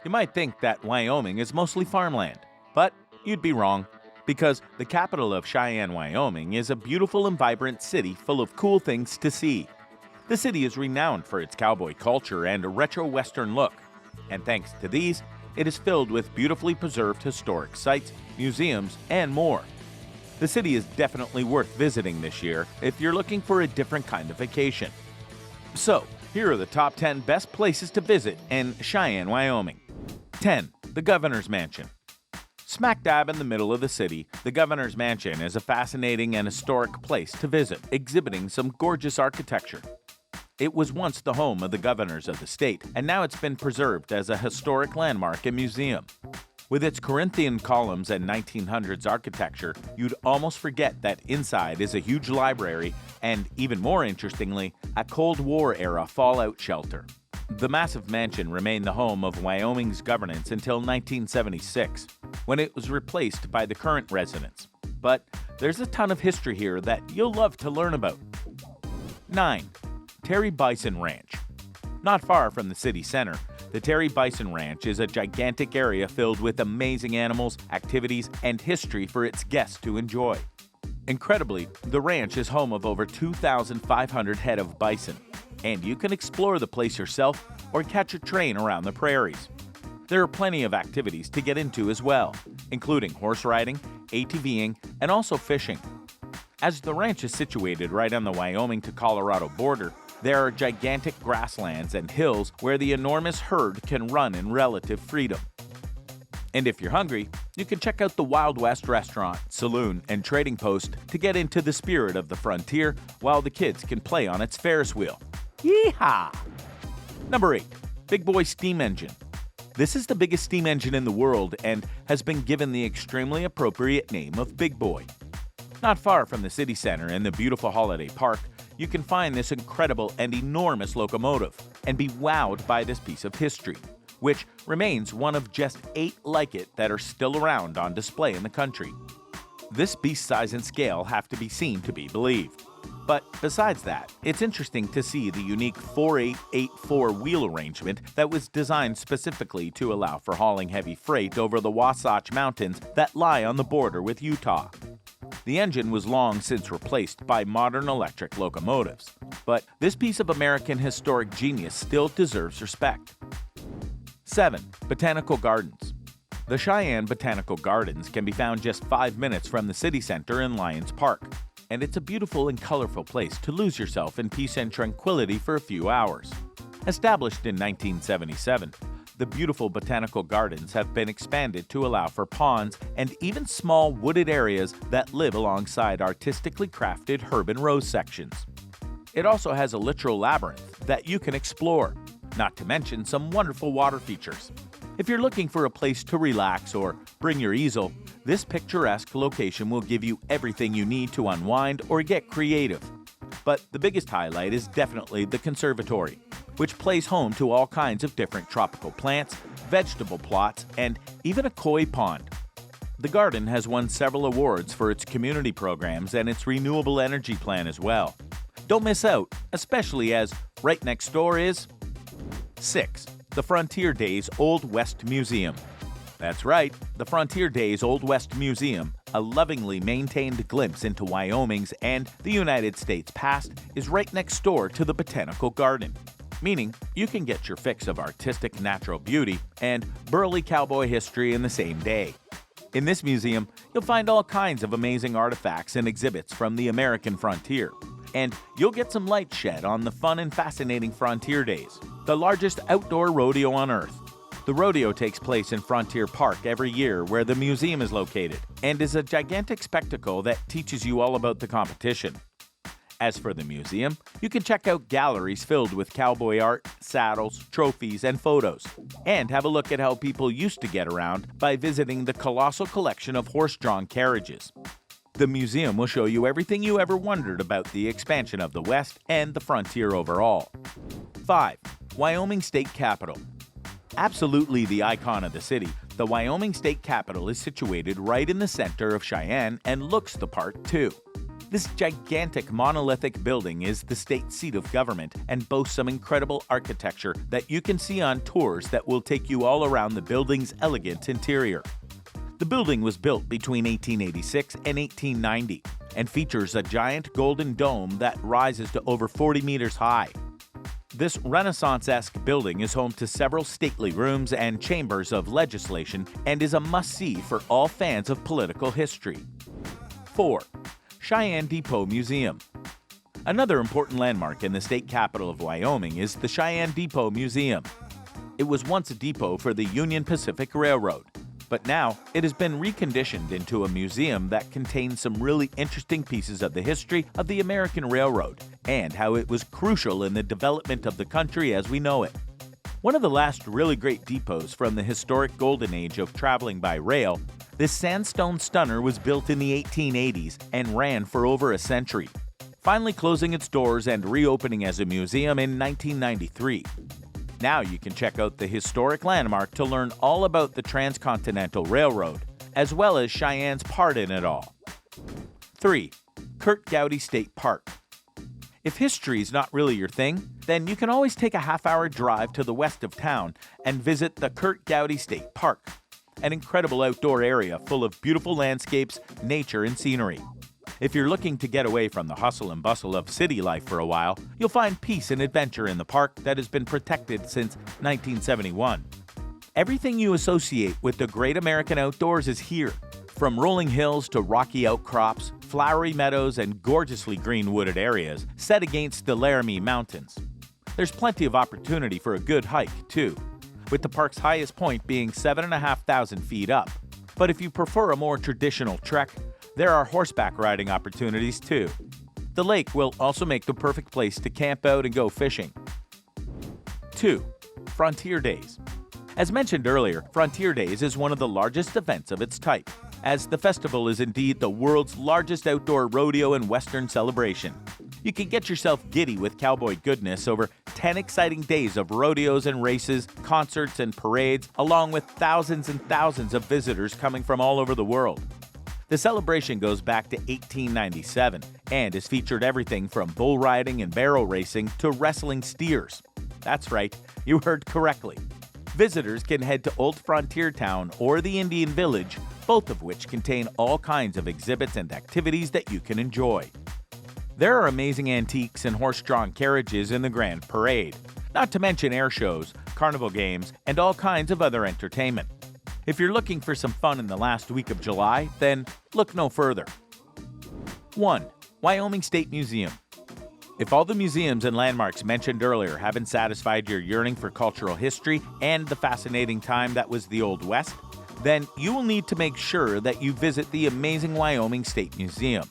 You might think that Wyoming is mostly farmland, but you'd be wrong, because the capital of Cheyenne, Wyoming is a beautiful and vibrant city full of cool things to see. The city is renowned for its cowboy culture and a retro Western look, and thanks to these, it is filled with beautifully preserved historic sites, museums, and more. The city is definitely worth visiting this year if you're looking for a different kind of vacation. So, here are the top 10 best places to visit in Cheyenne, Wyoming. 10. The Governor's Mansion. Smack dab in the middle of the city, the Governor's Mansion is a fascinating and historic place to visit, exhibiting some gorgeous architecture. It was once the home of the governors of the state, and now it's been preserved as a historic landmark and museum. With its Corinthian columns and 1900s architecture, you'd almost forget that inside is a huge library and, even more interestingly, a Cold War-era fallout shelter. The massive mansion remained the home of Wyoming's governance until 1976, when it was replaced by the current residents. But there's a ton of history here that you'll love to learn about. 9. Terry Bison Ranch. Not far from the city center, the Terry Bison Ranch is a gigantic area filled with amazing animals, activities, and history for its guests to enjoy. Incredibly, the ranch is home of over 2,500 head of bison, and you can explore the place yourself or catch a train around the prairies. There are plenty of activities to get into as well, including horse riding, ATVing, and also fishing. As the ranch is situated right on the Wyoming to Colorado border, there are gigantic grasslands and hills where the enormous herd can run in relative freedom. And if you're hungry, you can check out the Wild West restaurant, saloon, and trading post to get into the spirit of the frontier while the kids can play on its Ferris wheel. Yeehaw! Number 8. Big Boy Steam Engine. This is the biggest steam engine in the world and has been given the extremely appropriate name of Big Boy. Not far from the city center in the beautiful Holiday Park, you can find this incredible and enormous locomotive and be wowed by this piece of history, which remains one of just 8 like it that are still around on display in the country. This beast's size and scale have to be seen to be believed. But besides that, it's interesting to see the unique 4884 wheel arrangement that was designed specifically to allow for hauling heavy freight over the Wasatch Mountains that lie on the border with Utah. The engine was long since replaced by modern electric locomotives, but this piece of American historic genius still deserves respect. 7. Botanical Gardens. The Cheyenne Botanical Gardens can be found just 5 minutes from the city center in Lions Park, and it's a beautiful and colorful place to lose yourself in peace and tranquility for a few hours. Established in 1977, the beautiful botanical gardens have been expanded to allow for ponds and even small wooded areas that live alongside artistically crafted herb and rose sections. It also has a literal labyrinth that you can explore, not to mention some wonderful water features. If you're looking for a place to relax or bring your easel, this picturesque location will give you everything you need to unwind or get creative. But the biggest highlight is definitely the conservatory, which plays home to all kinds of different tropical plants, vegetable plots, and even a koi pond. The garden has won several awards for its community programs and its renewable energy plan as well. Don't miss out, especially as right next door is 6. The Frontier Days Old West Museum. That's right, the Frontier Days Old West Museum, a lovingly maintained glimpse into Wyoming's and the United States past, is right next door to the Botanical Garden, meaning you can get your fix of artistic natural beauty and burly cowboy history in the same day. In this museum, you'll find all kinds of amazing artifacts and exhibits from the American frontier, and you'll get some light shed on the fun and fascinating Frontier Days, the largest outdoor rodeo on Earth. The rodeo takes place in Frontier Park every year where the museum is located, and is a gigantic spectacle that teaches you all about the competition. As for the museum, you can check out galleries filled with cowboy art, saddles, trophies, and photos, and have a look at how people used to get around by visiting the colossal collection of horse-drawn carriages. The museum will show you everything you ever wondered about the expansion of the West and the frontier overall. 5. Wyoming State Capitol. Absolutely the icon of the city, the Wyoming State Capitol is situated right in the center of Cheyenne and looks the part too. This gigantic monolithic building is the state seat of government and boasts some incredible architecture that you can see on tours that will take you all around the building's elegant interior. The building was built between 1886 and 1890 and features a giant golden dome that rises to over 40 meters high. This Renaissance-esque building is home to several stately rooms and chambers of legislation and is a must-see for all fans of political history. 4. Cheyenne Depot Museum. Another important landmark in the state capital of Wyoming is the Cheyenne Depot Museum. It was once a depot for the Union Pacific Railroad, but now it has been reconditioned into a museum that contains some really interesting pieces of the history of the American Railroad and how it was crucial in the development of the country as we know it. One of the last really great depots from the historic golden age of traveling by rail, this sandstone stunner was built in the 1880s and ran for over a century, finally closing its doors and reopening as a museum in 1993. Now you can check out the historic landmark to learn all about the Transcontinental Railroad, as well as Cheyenne's part in it all. 3. Kurt Gowdy State Park. If history is not really your thing, then you can always take a half-hour drive to the west of town and visit the Kurt Gowdy State Park, an incredible outdoor area full of beautiful landscapes, nature, and scenery. If you're looking to get away from the hustle and bustle of city life for a while, you'll find peace and adventure in the park that has been protected since 1971. Everything you associate with the great American outdoors is here, from rolling hills to rocky outcrops, flowery meadows, and gorgeously green wooded areas set against the Laramie Mountains. There's plenty of opportunity for a good hike, too, with the park's highest point being 7,500 feet up. But if you prefer a more traditional trek, there are horseback riding opportunities too. The lake will also make the perfect place to camp out and go fishing. 2. Frontier Days. As mentioned earlier, Frontier Days is one of the largest events of its type, as the festival is indeed the world's largest outdoor rodeo and western celebration. You can get yourself giddy with cowboy goodness over 10 exciting days of rodeos and races, concerts and parades, along with thousands and thousands of visitors coming from all over the world. The celebration goes back to 1897 and has featured everything from bull riding and barrel racing to wrestling steers. That's right, you heard correctly. Visitors can head to Old Frontier Town or the Indian Village, both of which contain all kinds of exhibits and activities that you can enjoy. There are amazing antiques and horse-drawn carriages in the Grand Parade, not to mention air shows, carnival games, and all kinds of other entertainment. If you're looking for some fun in the last week of July, then look no further. 1. Wyoming State Museum. If all the museums and landmarks mentioned earlier haven't satisfied your yearning for cultural history and the fascinating time that was the Old West, then you will need to make sure that you visit the amazing Wyoming State Museum.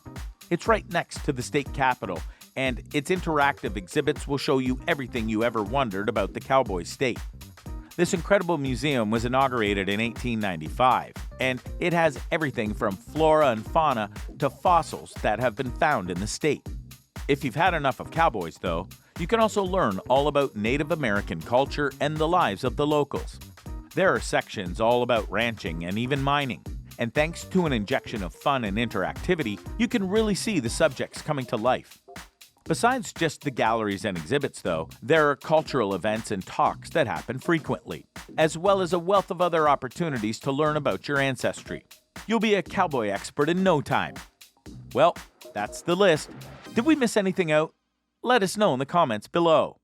It's right next to the state capitol, and its interactive exhibits will show you everything you ever wondered about the cowboy state. This incredible museum was inaugurated in 1895, and it has everything from flora and fauna to fossils that have been found in the state. If you've had enough of cowboys, though, you can also learn all about Native American culture and the lives of the locals. There are sections all about ranching and even mining, and thanks to an injection of fun and interactivity, you can really see the subjects coming to life. Besides just the galleries and exhibits, though, there are cultural events and talks that happen frequently, as well as a wealth of other opportunities to learn about your ancestry. You'll be a cowboy expert in no time. Well, that's the list. Did we miss anything out? Let us know in the comments below.